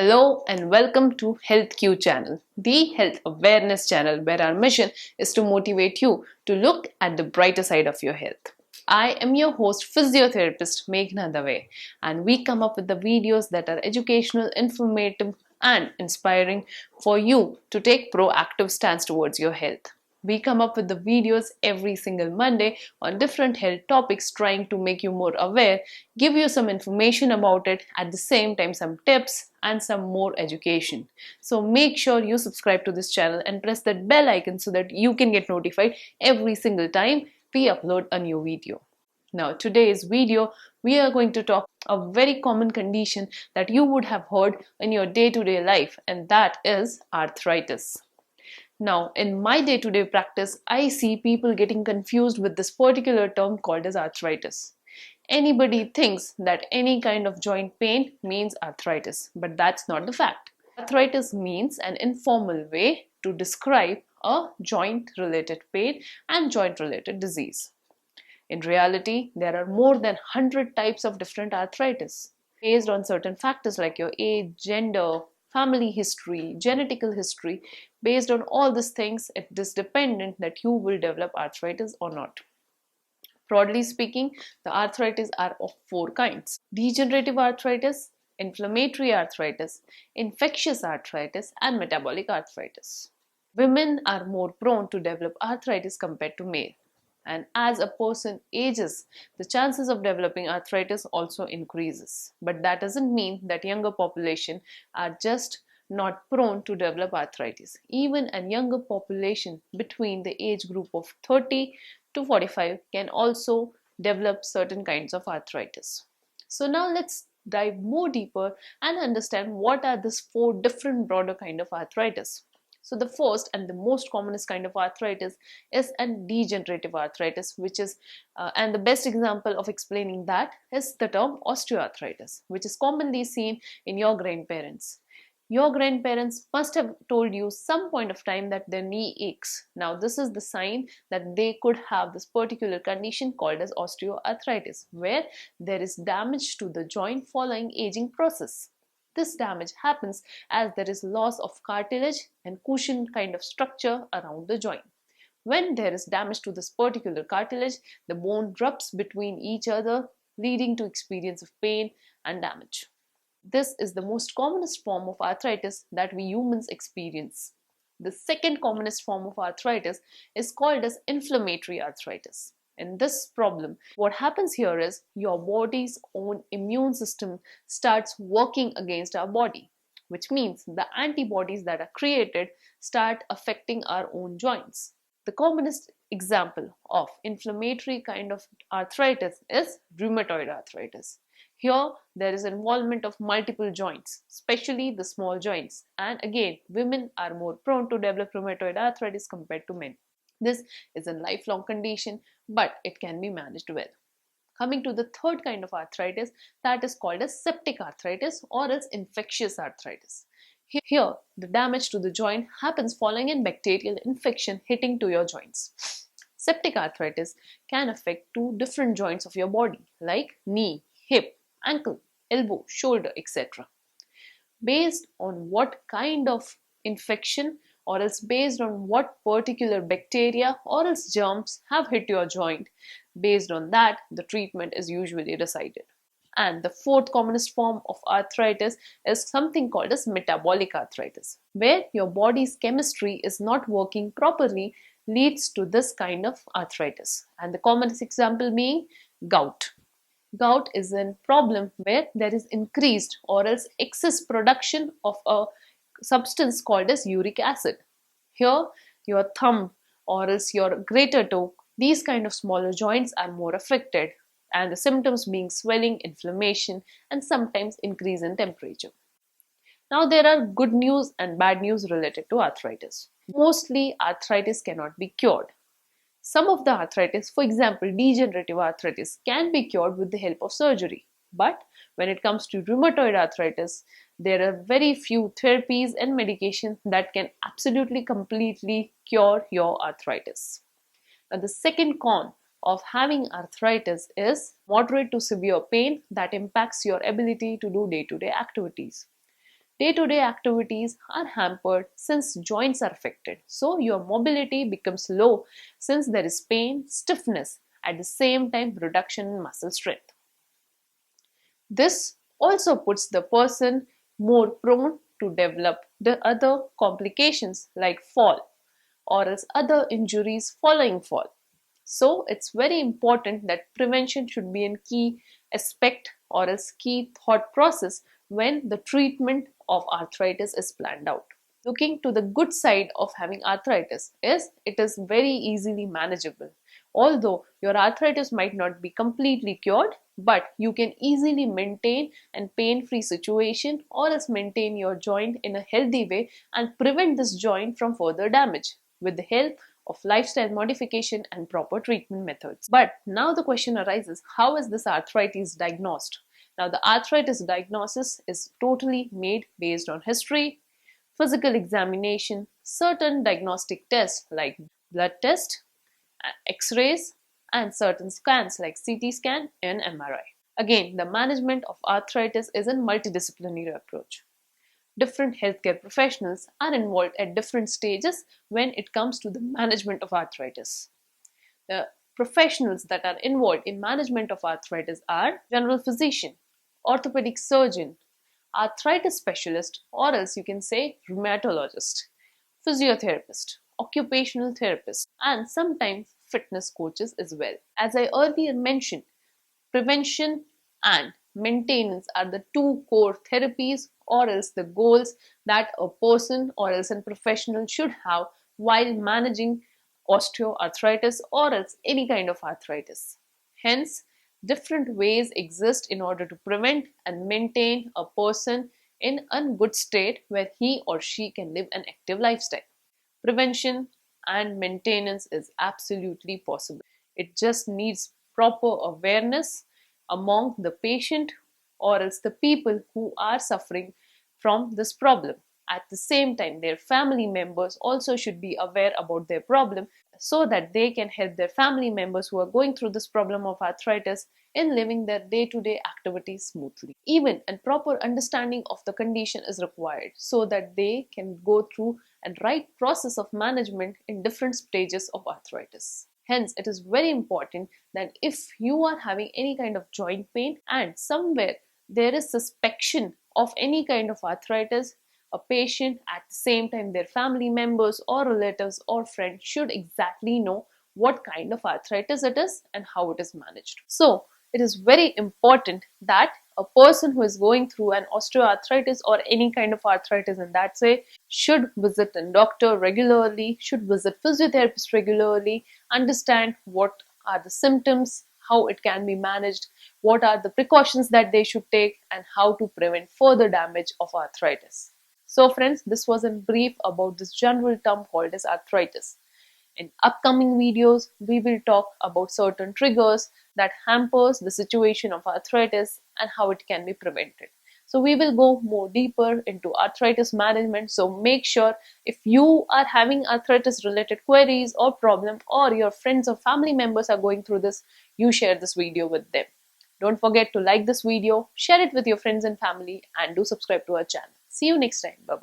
Hello and welcome to Health Q channel, the health awareness channel where our mission is to motivate you to look at the brighter side of your health. I am your host, physiotherapist Meghna Dave, and we come up with the videos that are educational, informative, and inspiring for you to take proactive stance towards your health. We come up with the videos every single Monday on different health topics, trying to make you more aware, give you some information about it, at the same time some tips and some more education. So make sure you subscribe to this channel and press that bell icon so that you can get notified every single time we upload a new video. Now, today's video, we are going to talk a very common condition that you would have heard in your day-to-day life, and that is arthritis. Now, in my day-to-day practice, I see people getting confused with this particular term called as arthritis. Anybody thinks that any kind of joint pain means arthritis, but that's not the fact. Arthritis means an informal way to describe a joint-related pain and joint-related disease. In reality, there are more than 100 types of different arthritis based on certain factors like your age, gender, family history, genetical history. Based on all these things, it is dependent that you will develop arthritis or not. Broadly speaking, the arthritis are of four kinds: degenerative arthritis, inflammatory arthritis, infectious arthritis, and metabolic arthritis. Women are more prone to develop arthritis compared to male. And as a person ages, the chances of developing arthritis also increases. But that doesn't mean that younger population are just not prone to develop arthritis. Even a younger population between the age group of 30 to 45 can also develop certain kinds of arthritis. So now let's dive more deeper and understand what are these four different broader kind of arthritis. So the first and the most commonest kind of arthritis is a degenerative arthritis, which is, and the best example of explaining that is the term osteoarthritis, which is commonly seen in your grandparents. Your grandparents must have told you some point of time that their knee aches. Now, this is the sign that they could have this particular condition called as osteoarthritis, where there is damage to the joint following aging process. This damage happens as there is loss of cartilage and cushion kind of structure around the joint. When there is damage to this particular cartilage, the bone rubs between each other, leading to experience of pain and damage. This is the most commonest form of arthritis that we humans experience. The second commonest form of arthritis is called as inflammatory arthritis. In this problem, what happens here is your body's own immune system starts working against our body, which means the antibodies that are created start affecting our own joints. The commonest example of inflammatory kind of arthritis is rheumatoid arthritis. Here, there is involvement of multiple joints, especially the small joints. And again, women are more prone to develop rheumatoid arthritis compared to men. This is a lifelong condition, but it can be managed well. Coming to the third kind of arthritis, that is called as septic arthritis or else infectious arthritis. Here, the damage to the joint happens following a bacterial infection hitting to your joints. Septic arthritis can affect two different joints of your body, like knee, hip, ankle, elbow, shoulder, etc. Based on what kind of infection or else based on what particular bacteria or else germs have hit your joint, based on that, the treatment is usually decided. And the fourth commonest form of arthritis is something called as metabolic arthritis, where your body's chemistry is not working properly, leads to this kind of arthritis. And the commonest example being gout. Gout is a problem where there is increased or else excess production of a substance called as uric acid. Here, your thumb or else your greater toe, these kind of smaller joints are more affected, and the symptoms being swelling, inflammation, and sometimes increase in temperature. Now, there are good news and bad news related to arthritis. Mostly, arthritis cannot be cured. Some of the arthritis, for example, degenerative arthritis, can be cured with the help of surgery. But when it comes to rheumatoid arthritis, there are very few therapies and medications that can absolutely completely cure your arthritis. Now, the second con of having arthritis is moderate to severe pain that impacts your ability to do day-to-day activities. day-to-day activities are hampered since joints are affected. So your mobility becomes low since there is pain, stiffness, at the same time reduction in muscle strength. This also puts the person more prone to develop the other complications like fall or else other injuries following fall. So it's very important that prevention should be a key aspect or a key thought process when the treatment of arthritis is planned out. Looking to the good side of having arthritis is it is very easily manageable. Although your arthritis might not be completely cured, but you can easily maintain a pain-free situation or else maintain your joint in a healthy way and prevent this joint from further damage with the help of lifestyle modification and proper treatment methods. But now the question arises, how is this arthritis diagnosed? Now the arthritis diagnosis is totally made based on history, physical examination, certain diagnostic tests like blood test, x-rays, and certain scans like CT scan and MRI. Again, the management of arthritis is a multidisciplinary approach. Different healthcare professionals are involved at different stages when it comes to the management of arthritis. The professionals that are involved in management of arthritis are general physician, orthopedic surgeon, arthritis specialist, or else you can say rheumatologist, physiotherapist, occupational therapist, and sometimes fitness coaches as well. As I earlier mentioned, prevention and maintenance are the two core therapies or else the goals that a person or else a professional should have while managing osteoarthritis or else any kind of arthritis. Hence, different ways exist in order to prevent and maintain a person in a good state where he or she can live an active lifestyle. Prevention and maintenance is absolutely possible. It just needs proper awareness among the patient or else the people who are suffering from this problem. At the same time, their family members also should be aware about their problem so that they can help their family members who are going through this problem of arthritis in living their day-to-day activities smoothly. Even a proper understanding of the condition is required so that they can go through a right process of management in different stages of arthritis. Hence, it is very important that if you are having any kind of joint pain and somewhere there is suspicion of any kind of arthritis, a patient, at the same time their family members or relatives or friends should exactly know what kind of arthritis it is and how it is managed. So it is very important that a person who is going through an osteoarthritis or any kind of arthritis in that way should visit a doctor regularly, should visit physiotherapist regularly, understand what are the symptoms, how it can be managed, what are the precautions that they should take, and how to prevent further damage of arthritis. So friends, this was in brief about this general term called as arthritis. In upcoming videos, we will talk about certain triggers that hampers the situation of arthritis and how it can be prevented. So we will go more deeper into arthritis management. So make sure if you are having arthritis related queries or problem or your friends or family members are going through this, you share this video with them. Don't forget to like this video, share it with your friends and family, and do subscribe to our channel. See you next time. Bye-bye.